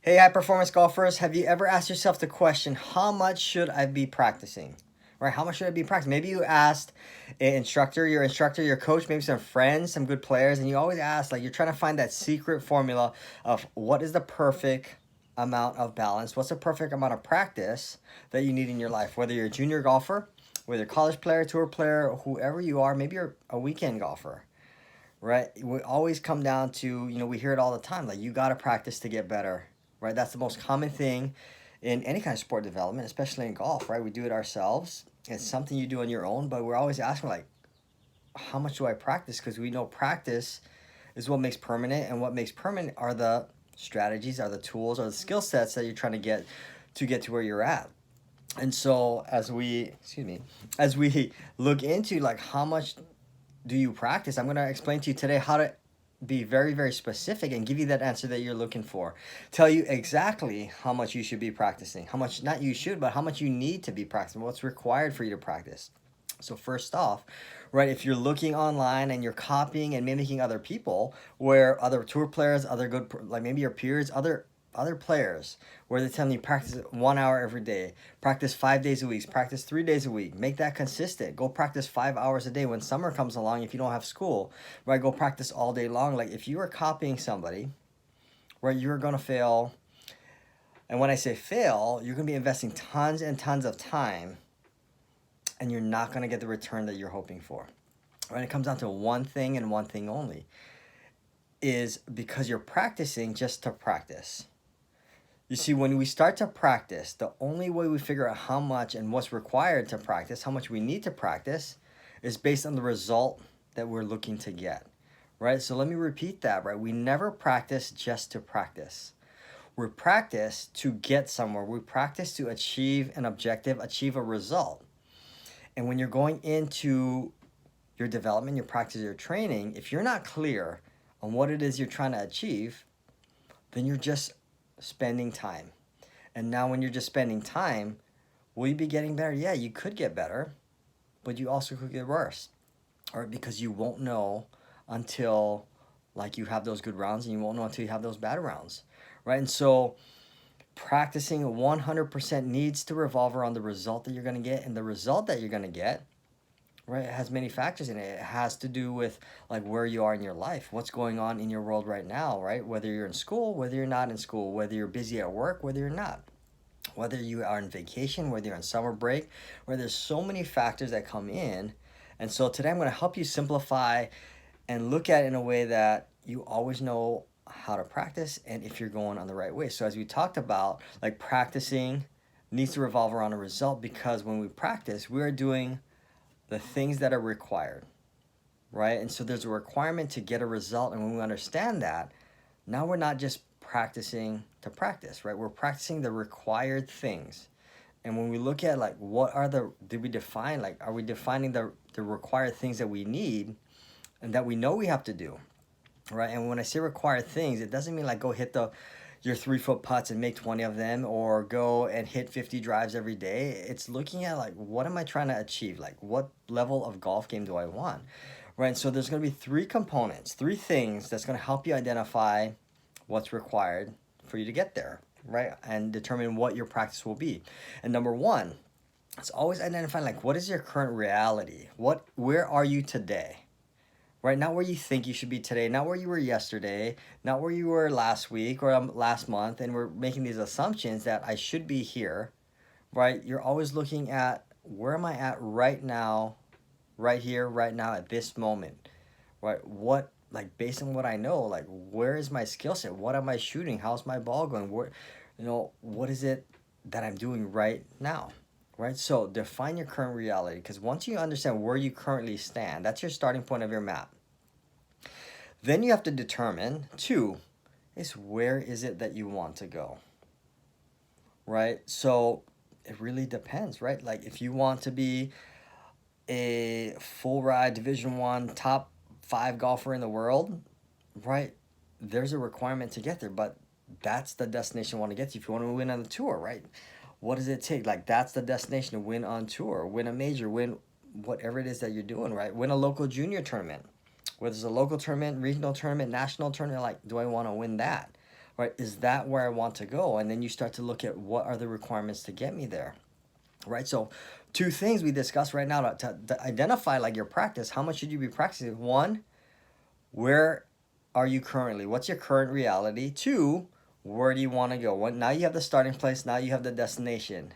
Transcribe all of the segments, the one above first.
Hey, high performance golfers, have you ever asked yourself the question, how much should I be practicing? Right? How much should I be practicing? Maybe you asked an instructor, your coach, maybe some friends, some good players, and you always ask, like, you're trying to find that secret formula of what is the perfect amount of balance, what's the perfect amount of practice that you need in your life, whether you're a junior golfer, whether you're a college player, tour player, whoever you are, maybe you're a weekend golfer. Right? We always come down to, we hear it all the time, like you got to practice to get better, right? That's the most common thing in any kind of sport development, especially in golf, right? We do it ourselves. It's something you do on your own, but we're always asking, like, how much do I practice? Because we know practice is what makes permanent, and what makes permanent are the strategies, are the tools, are the skill sets that you're trying to get to where you're at. And so as we look into like how much do you practice, I'm going to explain to you today how to be very, very specific and give you that answer that you're looking for. Tell you exactly how much you should be practicing. How much, not you should, but how much you need to be practicing. What's required for you to practice. So first off, right, if you're looking online and you're copying and mimicking other people, where other tour players, other good, like maybe your peers, other players, where they're telling you practice 1 hour every day, practice 5 days a week, practice 3 days a week, make that consistent. Go practice 5 hours a day. When summer comes along, if you don't have school, right, go practice all day long. Like if you are copying somebody, right, you're gonna fail. And when I say fail, you're gonna be investing tons and tons of time, and you're not gonna get the return that you're hoping for. Right? It comes down to one thing and one thing only, is because you're practicing just to practice. You see, when we start to practice, the only way we figure out how much and what's required to practice, how much we need to practice, is based on the result that we're looking to get, right? So let me repeat that, right? We never practice just to practice. We practice to get somewhere. We practice to achieve an objective, achieve a result. And when you're going into your development, your practice, your training, if you're not clear on what it is you're trying to achieve, then you're just spending time. And now when you're just spending time, will you be getting better? Yeah, you could get better, but you also could get worse. Or because you won't know until like you have those good rounds, and you won't know until you have those bad rounds. Right? And so practicing 100% needs to revolve around the result that you're going to get, and the result that you're going to get, right, it has many factors in it. It has to do with like where you are in your life, what's going on in your world right now, right? Whether you're in school, whether you're not in school, whether you're busy at work, whether you're not, whether you are on vacation, whether you're on summer break, where there's so many factors that come in. And so today I'm going to help you simplify and look at it in a way that you always know how to practice and if you're going on the right way. So as we talked about, like practicing needs to revolve around a result, because when we practice, we are doing the things that are required, right? And so there's a requirement to get a result. And when we understand that, now we're not just practicing to practice, right? We're practicing the required things. And when we look at like what are did we define, like are we defining the required things that we need and that we know we have to do, right? And when I say required things, it doesn't mean like go hit your 3-foot putts and make 20 of them, or go and hit 50 drives every day. It's looking at like, what am I trying to achieve? Like what level of golf game do I want? Right? So there's going to be 3 components, 3 things that's going to help you identify what's required for you to get there, right? And determine what your practice will be. And number 1, it's always identifying like, what is your current reality? Where are you today? Right? Not where you think you should be today, not where you were yesterday, not where you were last week or last month, and we're making these assumptions that I should be here, right? You're always looking at, where am I at right now, right here, right now, at this moment, right? What, like based on what I know, like where is my skill set? What am I shooting? How's my ball going? What is it that I'm doing right now? Right? So define your current reality, because once you understand where you currently stand, that's your starting point of your map. Then you have to determine, 2, is where is it that you want to go, right? So it really depends, right? Like if you want to be a full ride Division 1 top 5 golfer in the world, right? There's a requirement to get there, but that's the destination you want to get to. If you want to win on the tour, right? What does it take? Like that's the destination, to win on tour, win a major, win whatever it is that you're doing, right? Win a local junior tournament. Whether it's a local tournament, regional tournament, national tournament, like, do I want to win that? right? Is that where I want to go? And then you start to look at what are the requirements to get me there, right? So two things we discussed right now to identify like your practice. How much should you be practicing? One, where are you currently? What's your current reality? Two, where do you want to go? One, now you have the starting place, now you have the destination.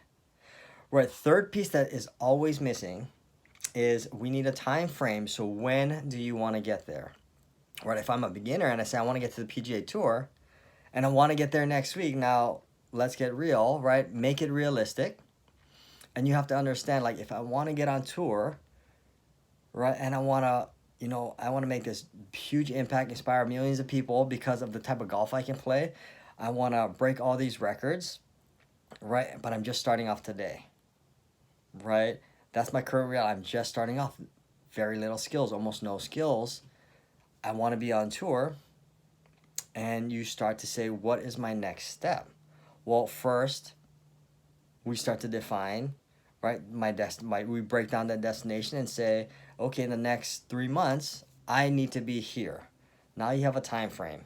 Right, third piece that is always missing is we need a time frame. So when do you want to get there? Right, if I'm a beginner and I say I want to get to the PGA Tour and I want to get there next week, now let's get real, right? Make it realistic. And you have to understand, like, if I want to get on tour, right, and I want to, I want to make this huge impact, inspire millions of people because of the type of golf I can play. I want to break all these records, right? But I'm just starting off today, right? That's my current reality. I'm just starting off. Very little skills, almost no skills. I want to be on tour. And you start to say, what is my next step? Well, first, we start to define, right? We break down that destination and say, okay, in the next 3 months, I need to be here. Now you have a time frame.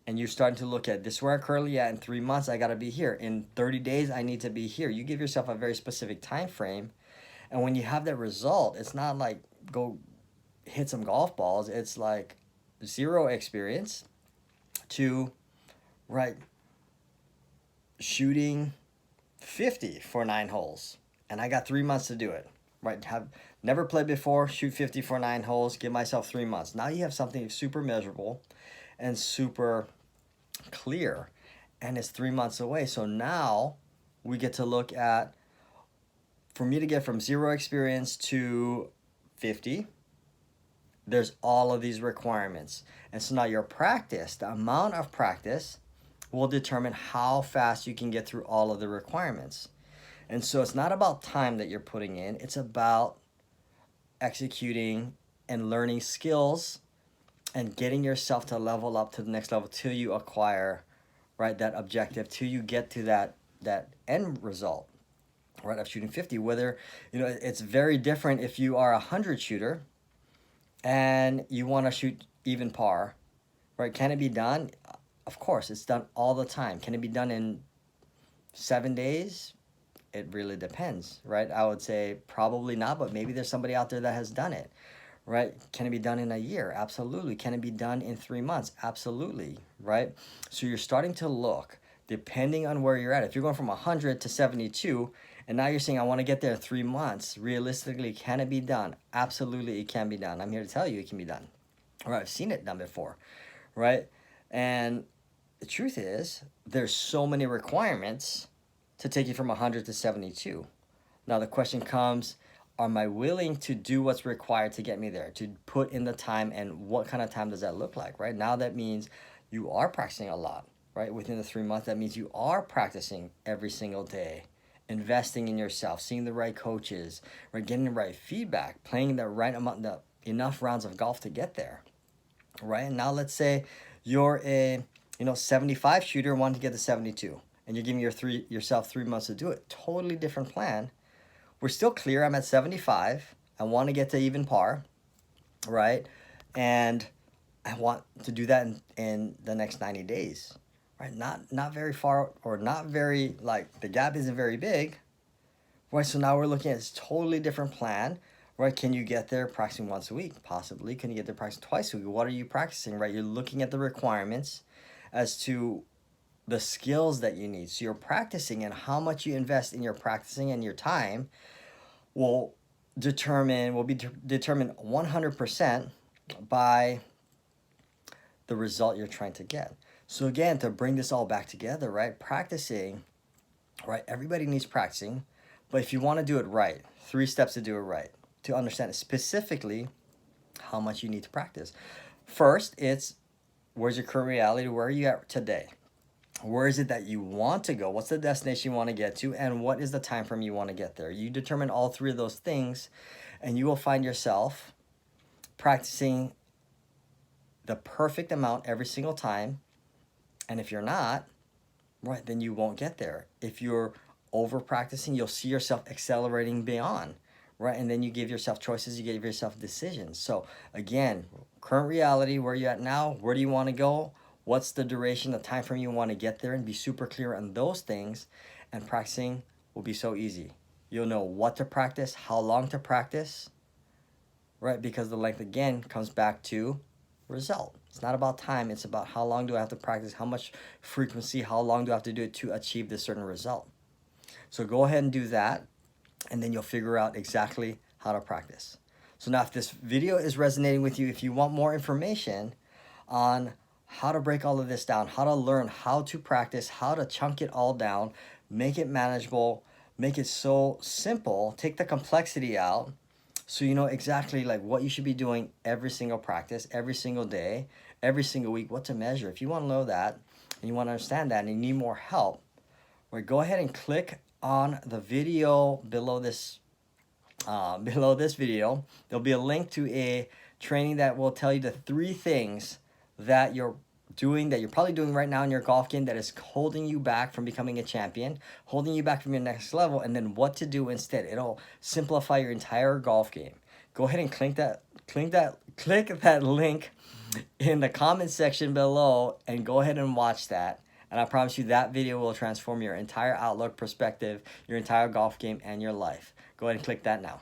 And you're starting to look at this is where I'm currently at. In 3 months, I got to be here. In 30 days, I need to be here. You give yourself a very specific time frame. And when you have that result, it's not like go hit some golf balls. It's like 0 experience to, right, shooting 50 for 9 holes. And I got 3 months to do it. Right, have never played before, shoot 50 for 9 holes, give myself 3 months. Now you have something super measurable and super clear. And it's 3 months away. So now we get to look at, for me to get from 0 experience to 50, there's all of these requirements. And so now your practice, the amount of practice, will determine how fast you can get through all of the requirements. And so it's not about time that you're putting in, it's about executing and learning skills and getting yourself to level up to the next level till you acquire, right, that objective, till you get to that end result, right, of shooting 50. Whether, it's very different if you are a 100 shooter and you want to shoot even par, right? Can it be done? Of course, it's done all the time. Can it be done in 7 days? It really depends, right? I would say probably not, but maybe there's somebody out there that has done it, right? Can it be done in a year? Absolutely. Can it be done in 3 months? Absolutely, right? So you're starting to look, depending on where you're at. If you're going from 100 to 72, and now you're saying, I want to get there in 3 months, realistically, can it be done? Absolutely, it can be done. I'm here to tell you it can be done. Right? I've seen it done before, right? And the truth is, there's so many requirements to take you from 100 to 72. Now the question comes, am I willing to do what's required to get me there, to put in the time, and what kind of time does that look like, right? Now that means you are practicing a lot, right? Within the 3 months, that means you are practicing every single day, investing in yourself, seeing the right coaches, right? Getting the right feedback, playing the right amount, enough rounds of golf to get there, right? And now let's say you're a 75 shooter wanting to get to 72. And you're giving yourself 3 months to do it. Totally different plan. We're still clear. I'm at 75. I want to get to even par, right? And I want to do that in the next 90 days, right? Not very far, or not very, like, the gap isn't very big, right? So now we're looking at a totally different plan, right? Can you get there practicing once a week? Possibly. Can you get there practicing twice a week? What are you practicing, right? You're looking at the requirements as to the skills that you need. So you're practicing, and how much you invest in your practicing and your time will be determined 100% by the result you're trying to get. So again, to bring this all back together, right? Practicing, right? Everybody needs practicing, but if you want to do it right, 3 steps to do it right, to understand specifically how much you need to practice. First, it's where's your current reality? Where are you at today? Where is it that you want to go? What's the destination you want to get to? And what is the time frame you want to get there? You determine all 3 of those things, and you will find yourself practicing the perfect amount every single time. And if you're not, right, then you won't get there. If you're over practicing, you'll see yourself accelerating beyond, right? And then you give yourself choices, you give yourself decisions. So again, current reality, where you at now? Where do you want to go? what's the duration, the time frame you want to get there, and be super clear on those things, and practicing will be so easy. You'll know what to practice, how long to practice, right? Because the length, again, comes back to result. It's not about time. It's about how long do I have to practice, how much frequency, how long do I have to do it to achieve this certain result. So go ahead and do that, and then you'll figure out exactly how to practice. So now if this video is resonating with you, if you want more information on how to break all of this down, how to learn how to practice, how to chunk it all down, make it manageable, make it so simple, take the complexity out, so you know exactly like what you should be doing every single practice, every single day, every single week, what to measure. If you want to know that and you want to understand that and you need more help, right, go ahead and click on the video below this video. There'll be a link to a training that will tell you the 3 things that you're doing, that you're probably doing right now in your golf game, that is holding you back from becoming a champion, holding you back from your next level, and then what to do instead. It'll simplify your entire golf game. Go ahead and click that link in the comment section below and go ahead and watch that. And I promise you that video will transform your entire outlook, perspective, your entire golf game, and your life. Go ahead and click that now.